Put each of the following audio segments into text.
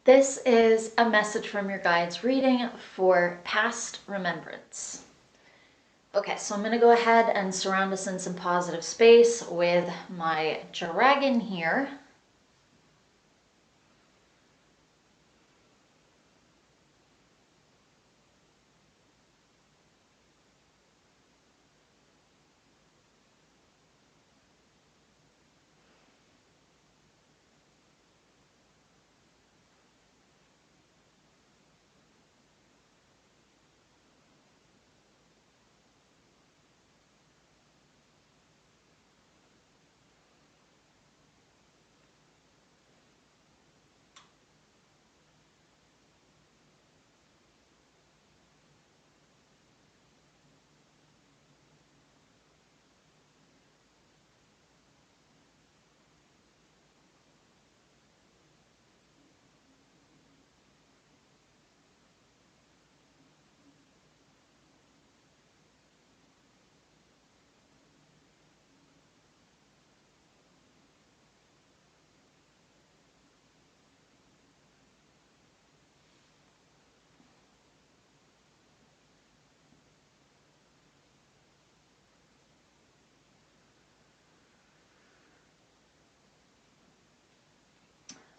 This is a message from your guides reading for past remembrance. Okay, so I'm going to go ahead and surround us in some positive space with my dragon here.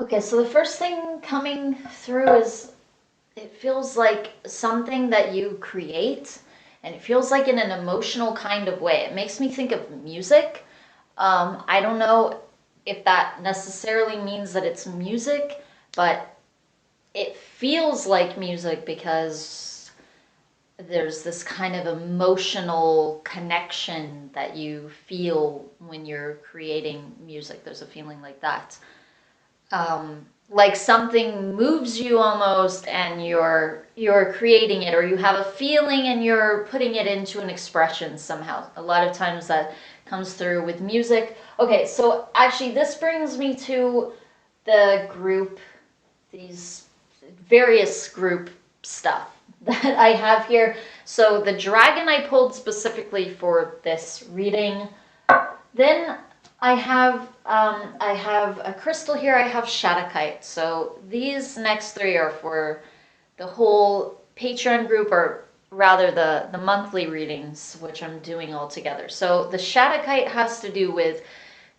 Okay, so the first thing coming through is it feels like something that you create, and it feels like in an emotional kind of way. It makes me think of music. I don't know if that necessarily means that it's music, but it feels like music because there's this kind of emotional connection that you feel when you're creating music. There's a feeling like that. Like something moves you almost, and you're creating it, or you have a feeling and you're putting it into an expression somehow. A lot of times that comes through with music. Okay, so actually this brings me to the group, these various group stuff that I have here. So the dragon I pulled specifically for this reading. Then I have a crystal here. I have Shadakite. So these next three are for the whole Patreon group, or rather the monthly readings, which I'm doing all together. So the Shadakite has to do with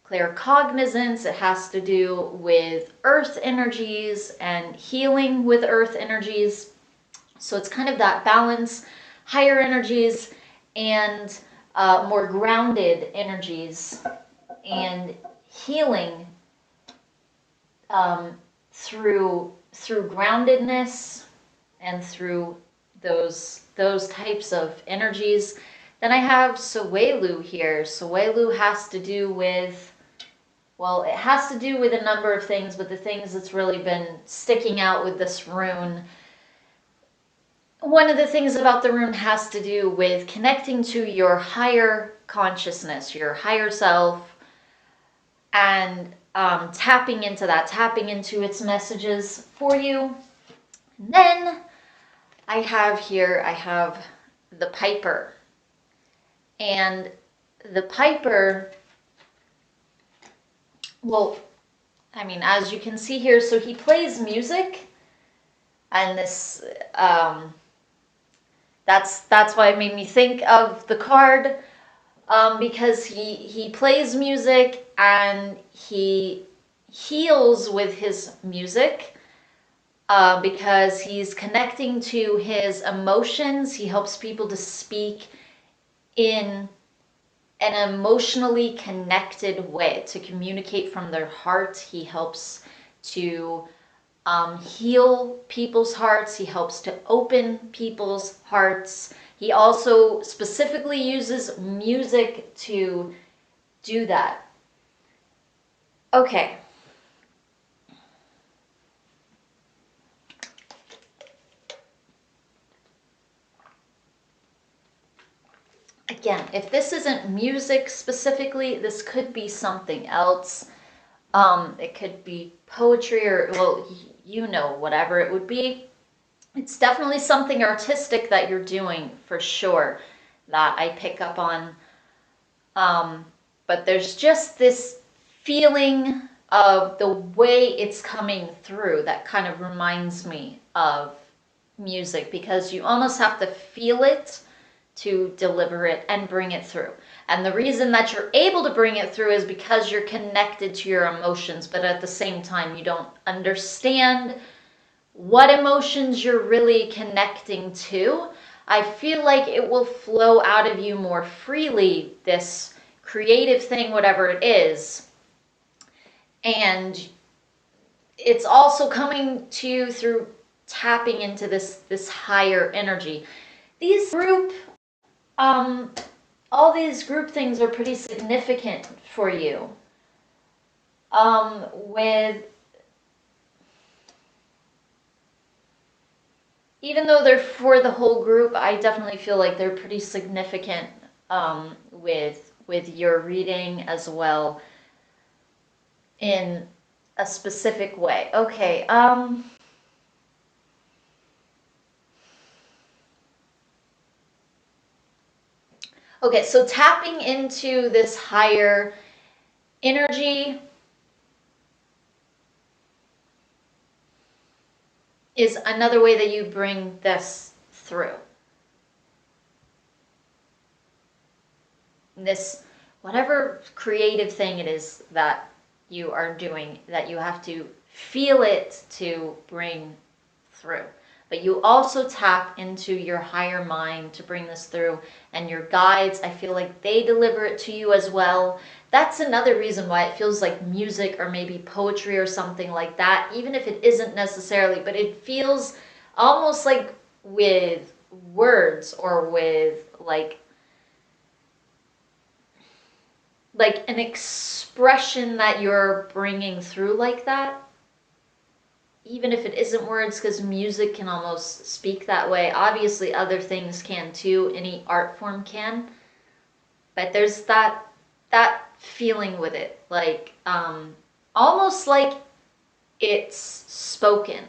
claircognizance. It has to do with earth energies and healing with earth energies. So it's kind of that balance, higher energies and more grounded energies, and healing through groundedness and through those types of energies. Then I have Sowelu here. Sowelu has to do with, well, it has to do with a number of things, but the things that's really been sticking out with this rune, one of the things about the rune has to do with connecting to your higher consciousness, your higher self, and tapping into that, tapping into its messages for you. And then I have the piper. And the piper, well, I mean, as you can see here, so he plays music, and this, that's why it made me think of the card, because he plays music and he heals with his music, because he's connecting to his emotions. He helps people to speak in an emotionally connected way, to communicate from their heart. He helps to heal people's hearts. He helps to open people's hearts. He also specifically uses music to do that. Okay. Again, if this isn't music specifically, this could be something else. It could be poetry, or, well, you know, whatever it would be. It's definitely something artistic that you're doing, for sure, that I pick up on. But there's just this feeling of the way it's coming through that kind of reminds me of music, because you almost have to feel it to deliver it and bring it through. And the reason that you're able to bring it through is because you're connected to your emotions, but at the same time, you don't understand what emotions you're really connecting to. I feel like it will flow out of you more freely, this creative thing, whatever it is. And it's also coming to you through tapping into this higher energy. These group all these group things are pretty significant for you. With Even though they're for the whole group, I definitely feel like they're pretty significant with your reading as well in a specific way. Okay. Okay, so tapping into this higher energy is another way that you bring this through. This, whatever creative thing it is that you are doing, that you have to feel it to bring through. But you also tap into your higher mind to bring this through, and your guides, I feel like they deliver it to you as well. That's another reason why it feels like music or maybe poetry or something like that, even if it isn't necessarily, but it feels almost like with words or with like an expression that you're bringing through like that. Even if it isn't words, because music can almost speak that way. Obviously, other things can too. Any art form can. But there's that feeling with it, like almost like it's spoken.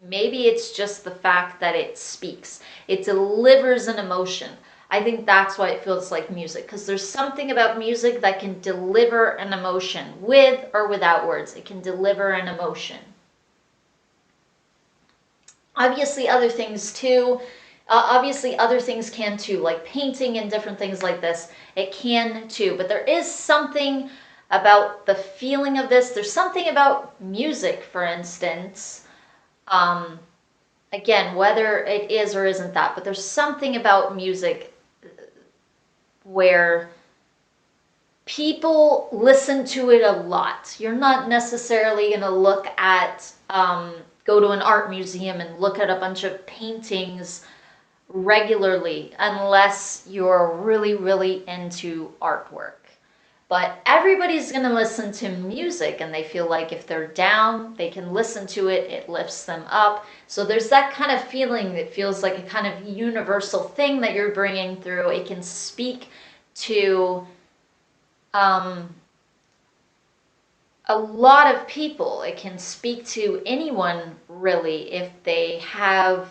Maybe it's just the fact that it speaks. It delivers an emotion. I think that's why it feels like music, because there's something about music that can deliver an emotion with or without words. It can deliver an emotion. Obviously other things too, obviously other things can too, like painting and different things like this. It can too, but there is something about the feeling of this. There's something about music, for instance. Again, whether it is or isn't that, but there's something about music where people listen to it a lot. You're not necessarily going to look at go to an art museum and look at a bunch of paintings regularly unless you're really, really into artwork. But everybody's going to listen to music, and they feel like if they're down, they can listen to it, it lifts them up. So there's that kind of feeling that feels like a kind of universal thing that you're bringing through. It can speak to a lot of people. It can speak to anyone really if they have,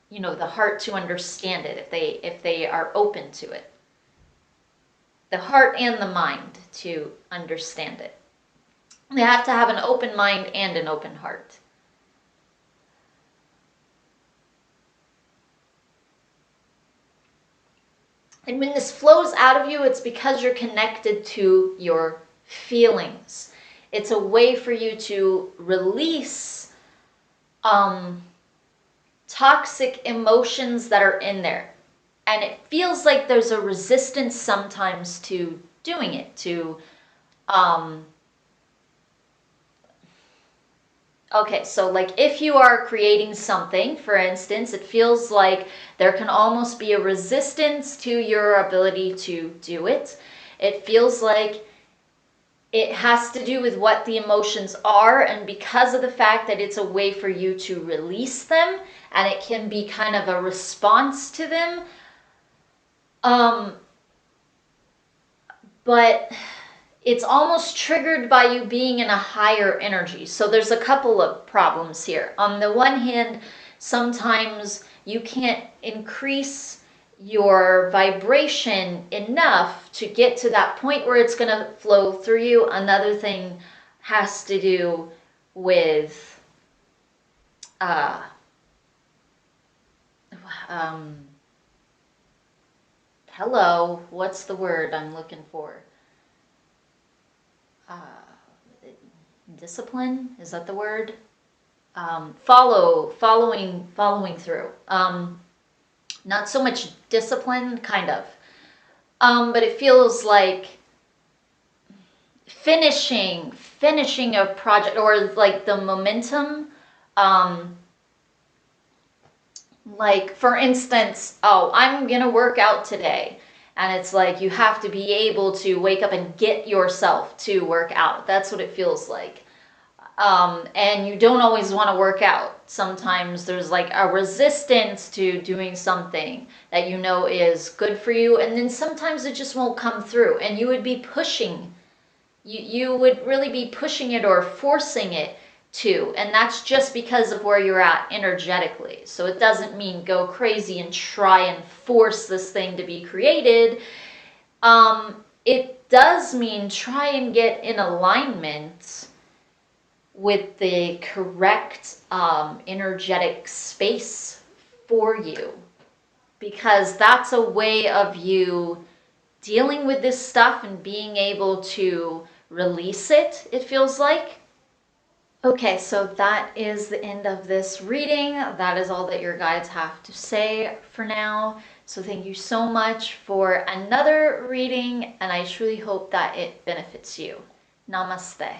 you know, the heart to understand it, if they are open to it. The heart and the mind to understand it. They have to have an open mind and an open heart. And when this flows out of you, it's because you're connected to your feelings. It's a way for you to release toxic emotions that are in there. And it feels like there's a resistance sometimes to doing it, to okay, so like if you are creating something, for instance, it feels like there can almost be a resistance to your ability to do it. It feels like it has to do with what the emotions are, and because of the fact that it's a way for you to release them, and it can be kind of a response to them. But it's almost triggered by you being in a higher energy. So there's a couple of problems here. On the one hand, sometimes you can't increase your vibration enough to get to that point where it's going to flow through you. Another thing has to do with uh, um, hello, what's the word I'm looking for? Uh, Discipline, is that the word? Following through. Not so much discipline, kind of. But it feels like finishing a project, or like the momentum. Um, like for instance, oh, I'm gonna work out today. And it's like you have to be able to wake up and get yourself to work out. That's what it feels like. And you don't always want to work out. Sometimes there's like a resistance to doing something that you know is good for you, and then sometimes it just won't come through, and you would be pushing. You would really be pushing it or forcing it to, and that's just because of where you're at energetically. So it doesn't mean go crazy and try and force this thing to be created. It does mean try and get in alignment with the correct energetic space for you, because that's a way of you dealing with this stuff and being able to release it, it feels like. Okay, so that is the end of this reading. That is all that your guides have to say for now. So thank you so much for another reading, and I truly hope that it benefits you. Namaste.